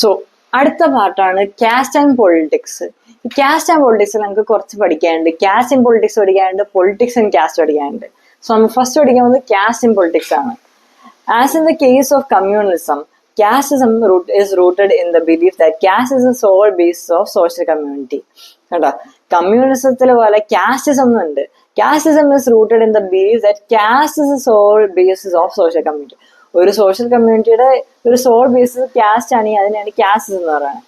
So അടുത്ത പാർട്ടാണ് cast and politics. ഈ കാസ്റ്റ് ആൻഡ് പൊളിറ്റിക്സ് നമുക്ക് കുറച്ച് പഠിക്കാനുണ്ട്. കാസ്റ്റ് ആൻഡ് പൊളിറ്റിക്സ് പഠിക്കാനുണ്ട്, പൊളിറ്റിക്സ് ആൻഡ് കാസ്റ്റ് പഠിക്കാനുണ്ട്. സോ നമ്മൾ ഫസ്റ്റ് പഠിക്കാൻ പോകുന്നത് കാസ്റ്റ് ആൻഡ് പൊളിറ്റിക്സ് ആണ്. As in the case of communism, casteism is rooted in the belief that caste is the sole basis of social community. കേട്ടോ, കമ്മ്യൂണിസത്തിൽ പോലെ casteism ഉണ്ട്. Casteism is rooted in the belief that caste is the sole basis of social community. ഒരു social കമ്മ്യൂണിറ്റിയുടെ ഒരു soul basis cast ആണെങ്കിൽ അതിനാണ് casteism എന്ന് പറയുന്നത്.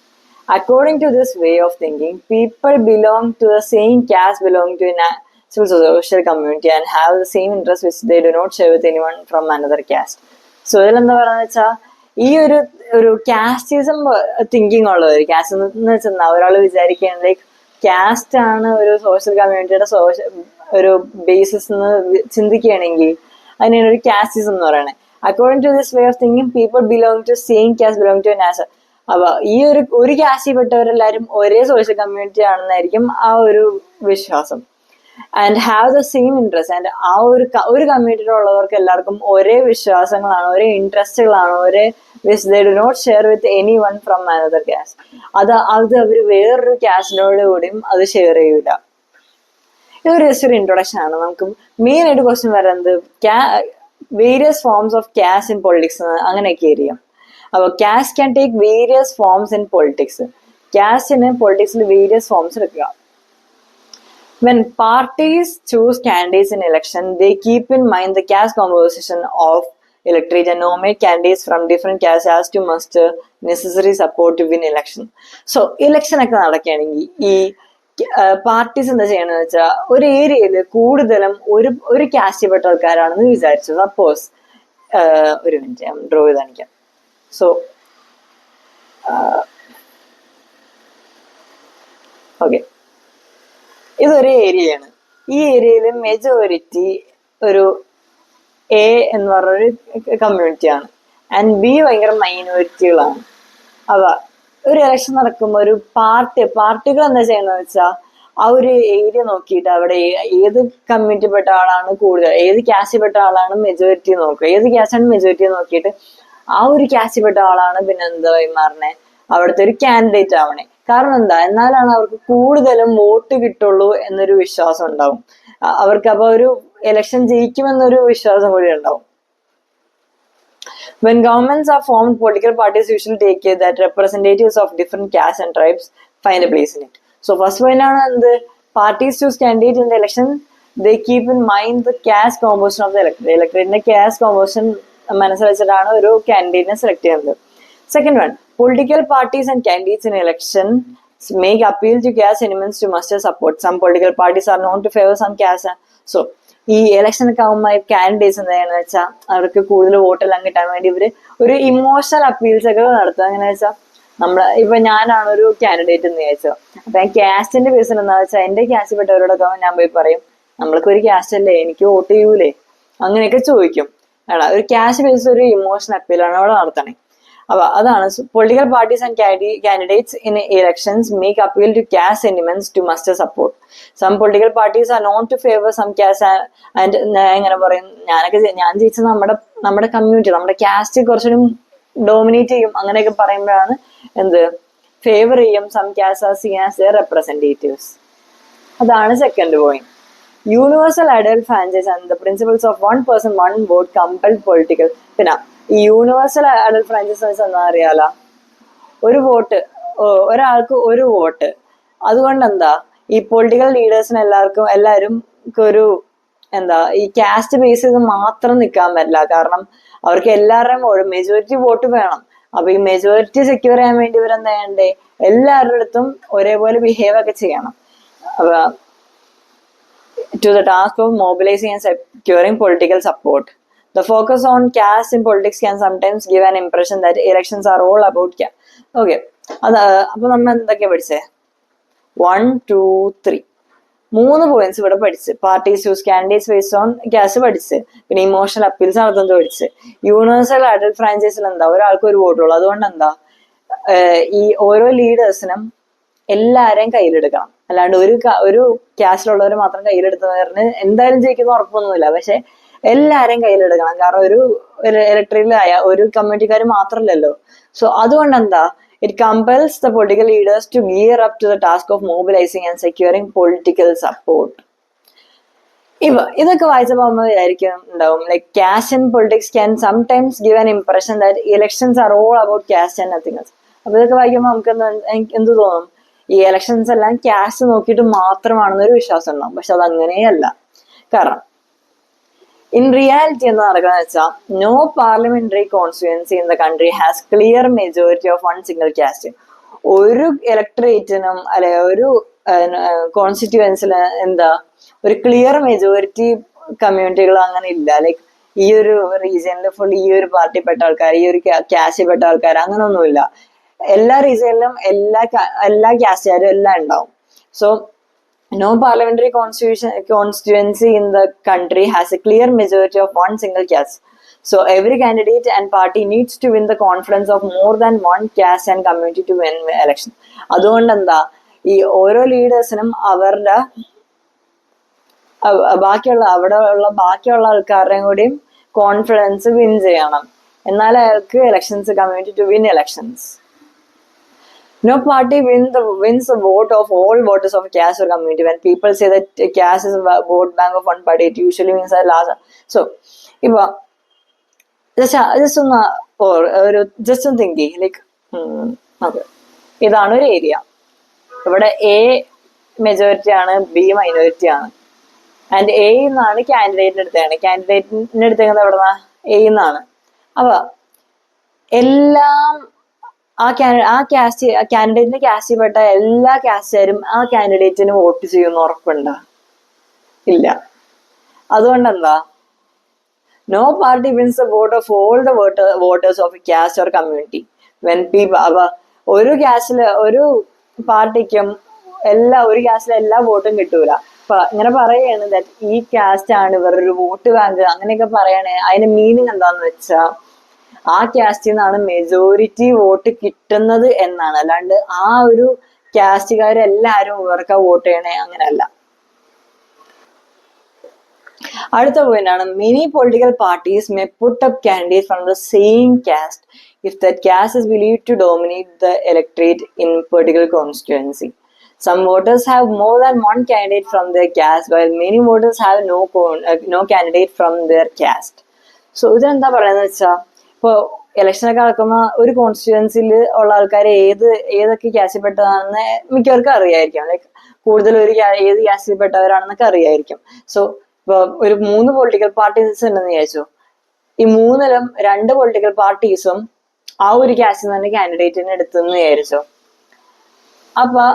According to this way of thinking, people belong to the same caste belong to social community and have the same interests which they do not share with anyone from another caste. So ഇതിലെന്താ പറയുന്നത് വെച്ചാൽ ഈ ഒരു casteism thinking ഉള്ളവർ, cast എന്ന് വെച്ചാൽ ഒരാൾ വിചാരിക്കുകയാണ് ലൈക്ക് കാസ്റ്റ് ആണ് ഒരു സോഷ്യൽ കമ്മ്യൂണിറ്റിയുടെ ഒരു ബേസിസ് എന്ന് ചിന്തിക്കുകയാണെങ്കിൽ അതിനാണ് ഒരു കാസ്റ്റിസം എന്ന് പറയുന്നത്. According to this way of thinking, people belong to same caste belong to നാസ്. അപ്പൊ ഈ ഒരു കാസ്റ്റിൽ പെട്ടവരെല്ലാരും ഒരേ സോഷ്യൽ കമ്മ്യൂണിറ്റി ആണെന്നായിരിക്കും ആ ഒരു വിശ്വാസം. And have the same interest. And ആ ഒരു കമ്മ്യൂണിറ്റിയിലുള്ളവർക്ക് എല്ലാവർക്കും ഒരേ വിശ്വാസങ്ങളാണ്, ഒരേ ഇൻട്രസ്റ്റുകളാണ്, ഒരേ which they do not share with anyone from another caste. അത് അവർ വേറൊരു കാസ്റ്റിനോട് കൂടിയും അത് ഷെയർ ചെയ്യൂല. ഇതൊരു ജസ്റ്റ് ഒരു ഇൻട്രൊഡക്ഷൻ ആണ്. നമുക്ക് മെയിൻ ആയിട്ട് ക്വസ്റ്റ്യൻ വരുന്നത് various forms of caste in politics അങ്ങനെയൊക്കെ ആയിരിക്കും. അപ്പോൾ caste can take various forms in politics. കാസ്റ്റിന് പൊളിറ്റിക്സിൽ വേരിയസ് ഫോംസ് എടുക്കുക. When parties choose candidates in election, they keep in mind the caste composition of electorate and nominate candidates from different castes as to muster necessary support to win election. So election ഒക്കെ നടക്കുകയാണെങ്കിൽ ഈ parties എന്താ ചെയ്യണമെന്ന് വെച്ചാൽ ഒരു ഏരിയയിൽ കൂടുതലും ഒരു കാസ്റ്റിൽ പെട്ട ആൾക്കാരാണെന്ന് വിചാരിച്ചു. സപ്പോസ് ഒരു മിനിറ്റ് ഞാൻ ഡ്രോ ചെയ്ത് കാണിക്കാം. സോ ഓക്കെ, ഇതൊരു ഏരിയയാണ്. ഈ ഏരിയയിൽ മെജോറിറ്റി ഒരു എ എന്ന് പറഞ്ഞൊരു കമ്മ്യൂണിറ്റിയാണ് ആൻഡ് ബി ഭയങ്കര മൈനോറിറ്റികളാണ്. അവ ഒരു ഇലക്ഷൻ നടക്കുമ്പോൾ ഒരു പാർട്ടികൾ എന്താ ചെയ്യുന്നത് വെച്ചാൽ ആ ഒരു ഏരിയ നോക്കിയിട്ട് അവിടെ ഏത് കമ്മ്യൂണിറ്റി പെട്ട ആളാണ് കൂടുതൽ, ഏത് കാസ്റ്റ് പെട്ട ആളാണ് മെജോറിറ്റി നോക്കുക, ഏത് കാസ്റ്റാണ് മെജോറിറ്റി നോക്കിയിട്ട് ആ ഒരു കാസ്റ്റ് പെട്ട ആളാണ് പിന്നെ എന്താ മാറണേ അവിടുത്തെ ഒരു കാൻഡിഡേറ്റ് ആവണേ. കാരണം എന്താ, എന്നാലാണ് അവർക്ക് കൂടുതലും വോട്ട് കിട്ടുള്ളൂ എന്നൊരു വിശ്വാസം ഉണ്ടാവും അവർക്ക്. അപ്പൊ ഒരു ഇലക്ഷൻ ജയിക്കുമെന്നൊരു വിശ്വാസം കൂടി ഉണ്ടാവും. When governments are formed, political parties usually take care that representatives of different castes and tribes find a place in it. So first point ആണ് എന്ത്, parties choose candidate in the election, they keep in mind the caste composition of the electorate. Electorateന്റെ caste composition മനസ്സിലാച്ചിട്ടാണ് ഒരു കാൻഡിഡേറ്റിനെ select ചെയ്യുന്നത്. Second one, political parties and candidates in election make appeal to caste elements to muster support. Some political parties are known to favor some caste. So ഈ election ഒക്കെ ആകുമ്പോൾ candidates എന്താണെന്ന് വെച്ചാൽ അവർക്ക് കൂടുതൽ വോട്ടെല്ലാം കിട്ടാൻ വേണ്ടി ഇവര് ഒരു ഇമോഷണൽ അപ്പീൽസ് ഒക്കെ നടത്തുക. എങ്ങനെയാ വെച്ചാൽ ഇപ്പൊ ഞാനാണ് ഒരു കാൻഡിഡേറ്റ് എന്ന് വിചാരിച്ചോ, അപ്പൊ ഞാൻ കാസ്റ്റിന്റെ ബേസിൽ എന്താ വെച്ചാൽ എന്റെ കാസ്റ്റ് പെട്ടവരോടൊക്കെ ഞാൻ പോയി പറയും നമ്മൾക്ക് ഒരു കാസ്റ്റ് അല്ലേ, എനിക്ക് വോട്ട് ചെയ്യൂലേ, അങ്ങനെയൊക്കെ ചോദിക്കും. ഒരു കാസ്റ്റ് ബേസിൽ ഒരു ഇമോഷണൽ അപ്പീലാണ് അവിടെ നടത്തണേ. അപ്പൊ അതാണ് political parties and candidates in elections make appeal to caste sentiments to muster support. Some political parties are known to favour some caste and എങ്ങനെ പറയും, ഞാൻ ജയിച്ചത് നമ്മുടെ കമ്മ്യൂണിറ്റി, നമ്മുടെ കാസ്റ്റ് കുറച്ചുകൂടി ഡോമിനേറ്റ് ചെയ്യും അങ്ങനെയൊക്കെ പറയുമ്പോഴാണ് എന്ത് ഫേവർ ചെയ്യും some caste are seen as their representatives. അതാണ് second point. Universal adult franchise and the principles of one person one vote compelled political. പിന്നെ ഈ യൂണിവേഴ്സൽ അഡൽട്ട് ഫ്രാഞ്ചൈസ് എന്താ അറിയാലോ, ഒരു വോട്ട്, ഒരാൾക്ക് ഒരു വോട്ട്. അതുകൊണ്ട് എന്താ ഈ പൊളിറ്റിക്കൽ ലീഡേഴ്സിന് എല്ലാവരും ഒരു എന്താ ഈ കാസ്റ്റ് ബേസ് ചെയ്ത് മാത്രം നിൽക്കാൻ പറ്റില്ല. കാരണം അവർക്ക് എല്ലാവരുടെയും മെജോറിറ്റി വോട്ട് വേണം. അപ്പൊ ഈ മെജോറിറ്റി സെക്യൂർ ചെയ്യാൻ വേണ്ടി ഇവരെന്താ ചെയ്യണ്ടേ, എല്ലാവരുടെ അടുത്തും ഒരേപോലെ ബിഹേവ് ഒക്കെ ചെയ്യണം. അപ്പൊ to the task of mobilizing and securing political support. The focus on caste in politics can sometimes give an impression that elections are all about caste. Okay, അപ്പൊ നമ്മൾ എന്തൊക്കെയാ പഠിച്ചേ, 1, 2, 3 3 പോയിന്റ്സ് ഇവിടെ പഠിച്ച്. Parties choose candidates based on caste പഠിച്ച്, പിന്നെ emotional appeals നടത്തുന്നത് പഠിച്ച്. യൂണിവേഴ്സൽ അഡൽട്ട് ഫ്രാഞ്ചൈസിൽ എന്താ ഒരാൾക്ക് ഒരു വോട്ടുള്ളൂ. അതുകൊണ്ട് എന്താ ഈ ഓരോ ലീഡേഴ്സിനും എല്ലാരെയും കയ്യിലെടുക്കണം. അല്ലാണ്ട് ഒരു കാസ്റ്റിലുള്ളവർ മാത്രം കയ്യിലെടുത്തവരിന് എന്തായാലും ജയിക്കുന്ന ഉറപ്പൊന്നുമില്ല. പക്ഷെ എല്ലാരെയും കയ്യിലെടുക്കണം. കാരണം ഒരു ഇലക്ട്രേറ്റിലായ ഒരു കമ്മ്യൂണിറ്റിക്കാർ മാത്രമല്ലല്ലോ. സോ അതുകൊണ്ട് എന്താ It compels the political leaders to gear up to the task of mobilizing and securing political support. ഇതൊക്കെ വായിച്ചപ്പോൾ നമ്മൾ വിചാരിക്കും ഉണ്ടാവും like cash and politics can sometimes give an impression that elections are all about cash and nothing else. അപ്പൊ ഇതൊക്കെ വായിക്കുമ്പോൾ നമുക്ക് എന്ത് തോന്നും, ഈ ഇലക്ഷൻസ് എല്ലാം ക്യാഷ് നോക്കിയിട്ട് മാത്രമാണെന്നൊരു വിശ്വാസം ഉണ്ടാവും. പക്ഷെ അത് അങ്ങനെയല്ല. കാരണം ഇൻ റിയാലിറ്റി എന്താ നടക്കുന്നത് വെച്ചാൽ, no parliamentary constituency in the country has clear majority of one single caste. ഒരു ഇലക്ടറേറ്റിനും അല്ലെ ഒരു കോൺസ്റ്റിറ്റ്യുവൻസിന് എന്താ ഒരു ക്ലിയർ മെജോറിറ്റി കമ്മ്യൂണിറ്റികൾ അങ്ങനെ ഇല്ല. ലൈക്ക് ഈ ഒരു റീജിയനിൽ ഫുൾ ഈ ഒരു പാർട്ടിപ്പെട്ട ആൾക്കാർ, ഈ ഒരു കാസ്റ്റിൽപ്പെട്ട ആൾക്കാർ, അങ്ങനൊന്നുമില്ല. എല്ലാ റീജിയനിലും എല്ലാ കാസ്റ്റുകാരും എല്ലാം ഉണ്ടാവും. So no parliamentary constituency in the country has a clear majority of one single caste. So every candidate and party needs to win the confidence of more than one caste and community to win election. അതുകൊണ്ട് എന്താ, ഈ ഓരോ ലീഡേഴ്സിനും അവരുടെ ബാക്കിയുള്ള ആൾക്കാരുടെയും കൂടിയും confidence win ചെയ്യണം. എന്നാൽ അയാൾക്ക് elections community to win elections. No party wins the vote of all voters of caste or community. When people say that caste is a vote bank of one party, it usually means a large. So, ഇപ്പൊ just ഒന്ന് think like, okay, ഇതാണ് ഒരു area. ഇവിടെ A majority ആണ്, B minority ആണ്. And A എന്നാണ് കാൻഡിഡേറ്റിന് എടുത്തേക്കുന്നത്. കാൻഡിഡേറ്റിന് എടുത്തേക്കുന്നത് എവിടെ നിന്നാ? എ എന്നാണ്. അപ്പൊ എല്ലാം കാൻഡിഡേറ്റിന് കാസ്റ്റ് ചെയ്യപ്പെട്ട എല്ലാ കാസ്റ്റുകാരും ആ കാൻഡിഡേറ്റിന് വോട്ട് ചെയ്യുമെന്ന് ഉറപ്പുണ്ടോ? ഇല്ല. അതുകൊണ്ട് എന്താ, no party wins the vote of all the voters of caste or community. When people ഒരു പാർട്ടിക്കും ഒരു കാസ്റ്റിലെ എല്ലാ വോട്ടും കിട്ടൂല. ഇങ്ങനെ പറയാണ് ദാറ്റ് ഈ കാസ്റ്റ് ആണ് ഇവരൊരു വോട്ട് ബാങ്ക്, അങ്ങനെയൊക്കെ പറയണേ. അതിന്റെ മീനിങ് എന്താന്ന് വെച്ചാ, ആ കാസ്റ്റിൽ നിന്നാണ് മെജോറിറ്റി വോട്ട് കിട്ടുന്നത് എന്നാണ്. അല്ലാണ്ട് ആ ഒരു കാസ്റ്റുകാരെല്ലാരും ഇവർക്ക് വോട്ട് ചെയ്യണേ അങ്ങനെയല്ല. അടുത്ത പോയിന്റ് ആണ്, many political parties may put up candidate from the same caste if that caste is believed to dominate the electorate in particular constituency. Some voters have more than one candidate from their caste, while many voters have no candidate from their caste. So ഇതെന്താ പറയുന്നത് വെച്ചാ, ഇപ്പൊ ഇലക്ഷനൊക്കെ നടക്കുമ്പോ ഒരു കോൺസ്റ്റിറ്റ്യുവൻസിൽ ഉള്ള ആൾക്കാർ ഏതൊക്കെ കാസ്റ്റിൽപ്പെട്ടതാണെന്ന് മിക്കവർക്കും അറിയായിരിക്കും. ലൈക്ക് കൂടുതൽ ഏത് കാസ്റ്റിൽപ്പെട്ടവരാണെന്നൊക്കെ അറിയായിരിക്കും. സോ ഇപ്പൊ ഒരു 3 പൊളിറ്റിക്കൽ പാർട്ടീസ് ഉണ്ടെന്ന് വിചാരിച്ചു. ഈ 3-ലും 2 പൊളിറ്റിക്കൽ പാർട്ടീസും ആ ഒരു കാസ്റ്റിൽ തന്നെ കാൻഡിഡേറ്റിനെ എടുത്തെന്ന് വിചാരിച്ചു. അപ്പൊ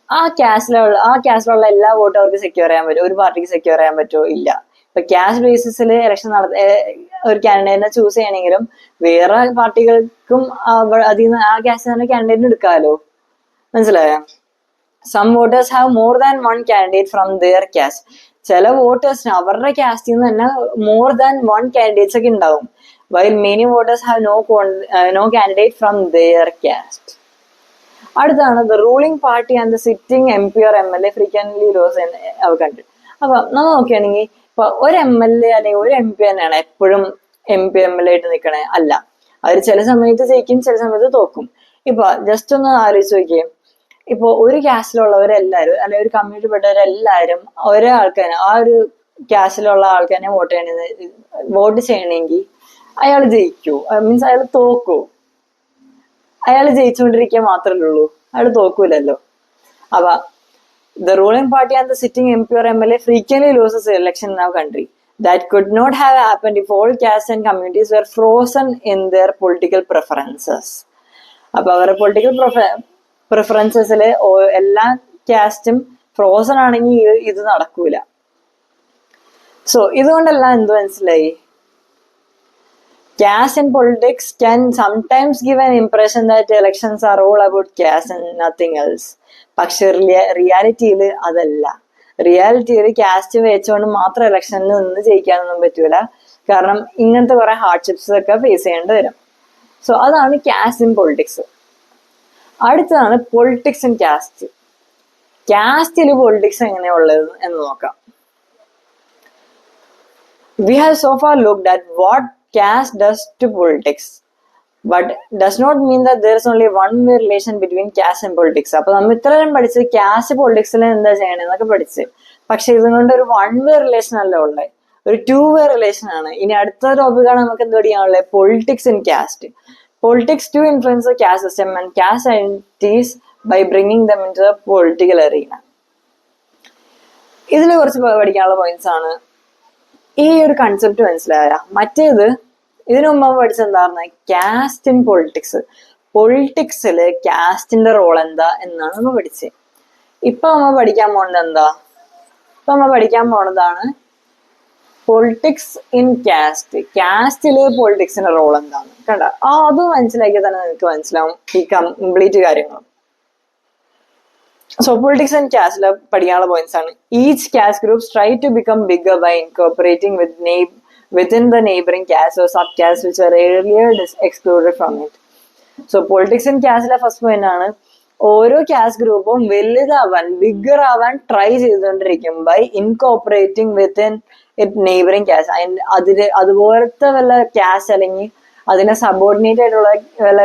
ആ കാസ്റ്റിലുള്ള എല്ലാ വോട്ടും അവർക്ക് സെക്യൂർ ചെയ്യാൻ പറ്റും, ഒരു പാർട്ടിക്ക് സെക്യൂർ ചെയ്യാൻ പറ്റുമോ? ഇല്ല. ഇപ്പൊ കാസ്റ്റ് ബേസിസിൽ ഇലക്ഷൻ ഒരു കാൻഡിഡേറ്റിനെ ചൂസ് ചെയ്യണമെങ്കിലും വേറെ പാർട്ടികൾക്കും അതിൽ നിന്ന് ആ കാസ്റ്റ് തന്നെ കാൻഡിഡേറ്റിന് എടുക്കാമല്ലോ. മനസ്സിലായോ? Some voters have more than one candidate from their caste. ചില വോട്ടേഴ്സിന് അവരുടെ കാസ്റ്റിൽ നിന്ന് തന്നെ മോർ ദാൻ വൺ കാൻഡിഡേറ്റ്സ് ഒക്കെ ഉണ്ടാവും. While many voters have no candidate from their caste. അടുത്താണ്, the ruling party and the sitting MP or MLA frequently lose in our country. അപ്പൊ നമ്മൾ നോക്കുകയാണെങ്കിൽ ഇപ്പൊ ഒരു MLA അല്ലെങ്കിൽ ഒരു MP തന്നെയാണ് എപ്പോഴും MP MLA ആയിട്ട് നിൽക്കണേ? അല്ല. അവർ ചില സമയത്ത് ജയിക്കും, ചില സമയത്ത് തോക്കും. ഇപ്പൊ ജസ്റ്റ് ഒന്ന് ആലോചിച്ച് നോക്കിയേ, ഇപ്പൊ ഒരു കാസ്റ്റിലുള്ളവരെല്ലാരും അല്ലെങ്കിൽ ഒരു കമ്മ്യൂണിറ്റി പെട്ടവരെല്ലാരും ഒരേ ആൾക്കാരെ, ആ ഒരു കാസ്റ്റിലുള്ള ആൾക്കാരെ വോട്ട് ചെയ്യണമെങ്കിൽ അയാൾ ജയിക്കൂ? മീൻസ് അയാൾ തോക്കൂ? അയാൾ ജയിച്ചുകൊണ്ടിരിക്കുക മാത്രമല്ലേ ഉള്ളൂ, അയാൾ തോക്കൂലല്ലോ. അപ്പൊ the ruling party and the sitting MP or MLA frequently loses the election in our country. That could not have happened if all castes and communities were frozen in their political preferences. അപ്പൊ അവരുടെ political പ്രിഫറൻസസില് എല്ലാ കാസ്റ്റും frozen ആണെങ്കിൽ ഇത് നടക്കൂല. So ഇതുകൊണ്ടെല്ലാം എന്ത് മനസ്സിലായി? Caste in politics can sometimes give an impression that elections are all about caste and nothing else. പക്ഷെ റിയാലിറ്റിയിൽ അതല്ല. റിയാലിറ്റിയിൽ കാസ്റ്റ് വെച്ചുകൊണ്ട് മാത്രം ഇലക്ഷനിൽ നിന്ന് ജയിക്കാനൊന്നും പറ്റൂല. കാരണം ഇങ്ങനത്തെ കുറെ ഹാർഡ്ഷിപ്സ് ഒക്കെ ഫേസ് ചെയ്യേണ്ടി വരും. സോ അതാണ് കാസ്റ്റ് ഇൻ പൊളിറ്റിക്സ്. അടുത്തതാണ് പൊളിറ്റിക്സ് ഇൻ കാസ്റ്റ്. കാസ്റ്റിൽ പൊളിറ്റിക്സ് എങ്ങനെയുള്ളത് എന്ന് നോക്കാം. We have so far looked at what caste does to politics. But does not mean that there is only one way relation between caste and politics. അപ്പൊ നമ്മൾ ഇത്രയും പഠിച്ച് cast പൊളിറ്റിക്സിൽ എന്താ ചെയ്യണമെന്നൊക്കെ പഠിച്ച്, പക്ഷെ ഇതുകൊണ്ട് ഒരു വൺ വേ റിലേഷൻ അല്ല ഉള്ളത്, ഒരു ടു വേ റിലേഷൻ ആണ്. ഇനി അടുത്ത ടോപ്പിക്കാണ് നമുക്ക് എന്ത് പഠിക്കാനുള്ളത്, politics in caste. Politics to influence the caste system and caste identities by bringing them into the political arena. ഇതിൽ കുറച്ച് പഠിക്കാനുള്ള പോയിന്റ്സ് ആണ്. ഈ ഒരു കൺസെപ്റ്റ് മനസ്സിലായ മറ്റേത് ഇതിനു മുമ്പ് പഠിച്ചെന്തായിരുന്നു, കാസ്റ്റ് ഇൻ പൊളിറ്റിക്സ്. പൊളിറ്റിക്സില് കാസ്റ്റിന്റെ റോൾ എന്താ എന്നാണ് നമ്മൾ പഠിച്ചത്. ഇപ്പൊ നമ്മൾ പഠിക്കാൻ പോണത് എന്താ, ഇപ്പൊ നമ്മൾ പഠിക്കാൻ പോണതാണ് പൊളിറ്റിക്സ് ഇൻ കാസ്റ്റ്. കാസ്റ്റില് പൊളിറ്റിക്സിന്റെ റോൾ എന്താണ് കണ്ട, അത് മനസ്സിലാക്കിയാൽ തന്നെ നിങ്ങൾക്ക് മനസ്സിലാവും ഈ കംപ്ലീറ്റ് കാര്യങ്ങളും. സോ പൊളിറ്റിക്സ് ആൻഡ് കാസ്റ്റില് പഠിക്കാനുള്ള പോയിന്റ്സ് ആണ്. Each caste groups try to become bigger by incorporating within the neighboring caste or subcaste which were earlier excluded from it. So politics and caste first point ആണ്, ഓരോ cast ഗ്രൂപ്പും വലുതാവാൻ bigger ആവാൻ try ചെയ്തുകൊണ്ടിരിക്കും by incorporating within it neighbouring caste. അതില് അതുപോലത്തെ വല്ല cast അല്ലെങ്കിൽ അതിനെ സബോർഡിനേറ്റ് ആയിട്ടുള്ള വല്ല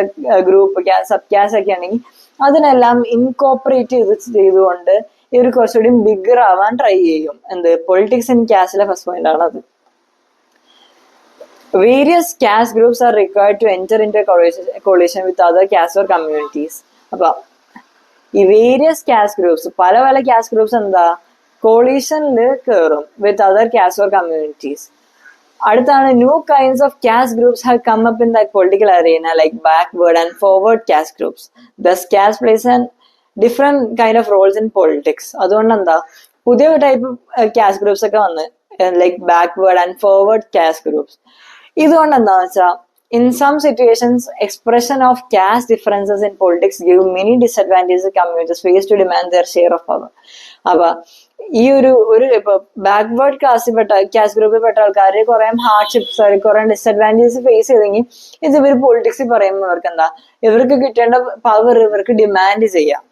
ഗ്രൂപ്പ് സബ് കാസ്റ്റ് ഒക്കെ ആണെങ്കിൽ അതിനെല്ലാം ഇൻകോപ്പറേറ്റ് ചെയ്തുകൊണ്ട് ഇവർ കുറച്ചുകൂടി ബിഗർ ആവാൻ ട്രൈ ചെയ്യും. എന്ത്, പൊളിറ്റിക്സ് ആൻഡ് കാസ്റ്റിലെ ഫസ്റ്റ് പോയിന്റ് ആണ് അത്. Various caste groups are required to enter into a coalition with other castes or communities. അപ്പൊ ഈ വേരിയസ് കാസ്റ്റ് ഗ്രൂപ്പ്സ്, പല പല കാസ്റ്റ് ഗ്രൂപ്പ്സ് എന്താ കോളീഷനിൽ കയറും with other caste or communities. അടുത്താണ് new kinds of caste groups have come up in the political arena like backward and forward caste groups. Thus caste plays and different kind of roles in politics. അതുകൊണ്ട് എന്താ പുതിയ type caste groups ഒക്കെ വന്ന് like backward and forward caste groups. ഇതുകൊണ്ട് എന്താന്ന് വെച്ചാൽ in some situations expression of caste differences in politics give many disadvantages communities face to demand their share of power. അപ്പൊ ഈ ഒരു ഇപ്പൊ ബാക്ക്വേർഡ് കാസ്റ്റ് ഗ്രൂപ്പിൽ പെട്ട ആൾക്കാർ കുറെ ഹാർഡ്ഷിപ്സ് കുറെ ഡിസഡ്വാൻറ്റേജസ് ഫേസ് ചെയ്തെങ്കിൽ ഇത് ഇവർ പൊളിറ്റിക്സിൽ പറയുമ്പോൾ ഇവർക്ക് എന്താ, ഇവർക്ക് കിട്ടേണ്ട പവർ ഇവർക്ക് ഡിമാൻഡ് ചെയ്യാം.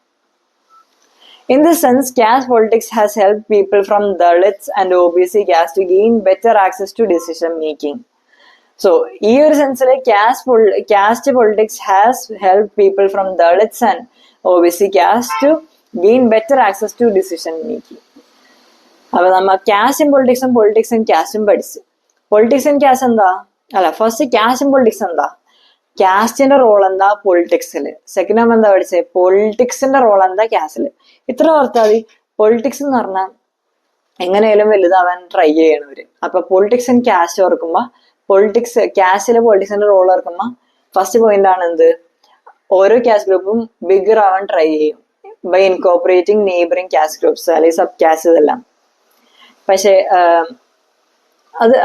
In this sense, caste politics has helped people from Dalits and OBC caste to gain better access to decision making. So, ഈ ഒരു സെൻസിൽ caste politics has helped people from Dalits and OBC caste to gain better access to decision making. അപ്പൊ നമ്മ കാസ്റ്റും പൊളിറ്റിക്സും കാസ്റ്റും പഠിച്ചു. Politics and cast എന്താ, അല്ല first കാസ്റ്റും politics എന്താ, കാസ്റ്റിന്റെ role എന്താ പൊളിറ്റിക്സിൽ. Second നമ്മൾ എന്താ പഠിച്ചത്, പൊളിറ്റിക്സിന്റെ റോൾ എന്താ കാസ്റ്റില്. ഇത്ര ഓർത്താൽ മതി. പൊളിറ്റിക്സ് എന്ന് പറഞ്ഞാൽ എങ്ങനെയാലും വലുതാവാൻ ട്രൈ ചെയ്യണവര്. അപ്പൊ പൊളിറ്റിക്സ് ആൻഡ് കാസ്റ്റ് ഓർക്കുമ്പോ പൊളിറ്റിക്സ് കാസ്റ്റിലെ പൊളിറ്റിക്സിന്റെ റോൾ ഓർക്കുമ്പോ ഫസ്റ്റ് പോയിന്റ് ആണ് എന്ത്, ഓരോ കാസ്റ്റ് ഗ്രൂപ്പും ബിഗർ ആവാൻ ട്രൈ ചെയ്യും by incorporating neighbouring caste groups അല്ലെങ്കിൽ സബ് കാസ്റ്റ് ഇതെല്ലാം. പക്ഷെ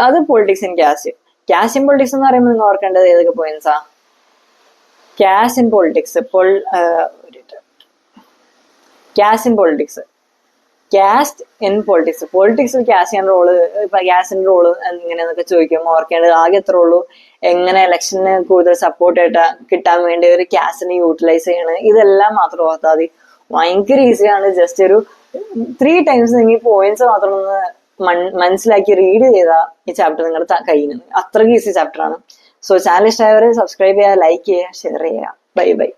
അത് politics in caste. Caste in politics എന്ന് പറയുമ്പോൾ നിങ്ങൾ ഓർക്കേണ്ടത് ഏതൊക്കെ പോയിന്റ്സാ, കാസ്റ്റ് ഇൻ പൊളിറ്റിക്സ് പൊളിറ്റിക്സിൽ കാസ്റ്റിന്റെ റോള് എങ്ങനെയെന്നൊക്കെ ചോദിക്കുമ്പോൾ ഓർക്കേണ്ടത് ആകെ എത്ര ഉള്ളൂ, എങ്ങനെ ഇലക്ഷന് കൂടുതൽ സപ്പോർട്ട് കിട്ടാൻ വേണ്ടി ഒരു കാസ്റ്റിനെ യൂട്ടിലൈസ് ചെയ്യണത്, ഇതെല്ലാം മാത്രം ഓർത്താൽ മതി. ഭയങ്കര ഈസിയാണ്. ജസ്റ്റ് ഒരു 3 times നിങ്ങൾ പോയിന്റ്സ് മാത്രം ഒന്ന് മനസ്സിലാക്കി റീഡ് ചെയ്താൽ ഈ ചാപ്റ്റർ നിങ്ങളുടെ കയ്യിൽ നിന്ന് അത്രയ്ക്ക് ഈസി ചാപ്റ്റർ ആണ്. സോ ചാനൽ ഇഷ്ടമായവരെ സബ്സ്ക്രൈബ് ചെയ്യുക, ലൈക്ക് ചെയ്യുക, ഷെയർ ചെയ്യുക. Bye bye.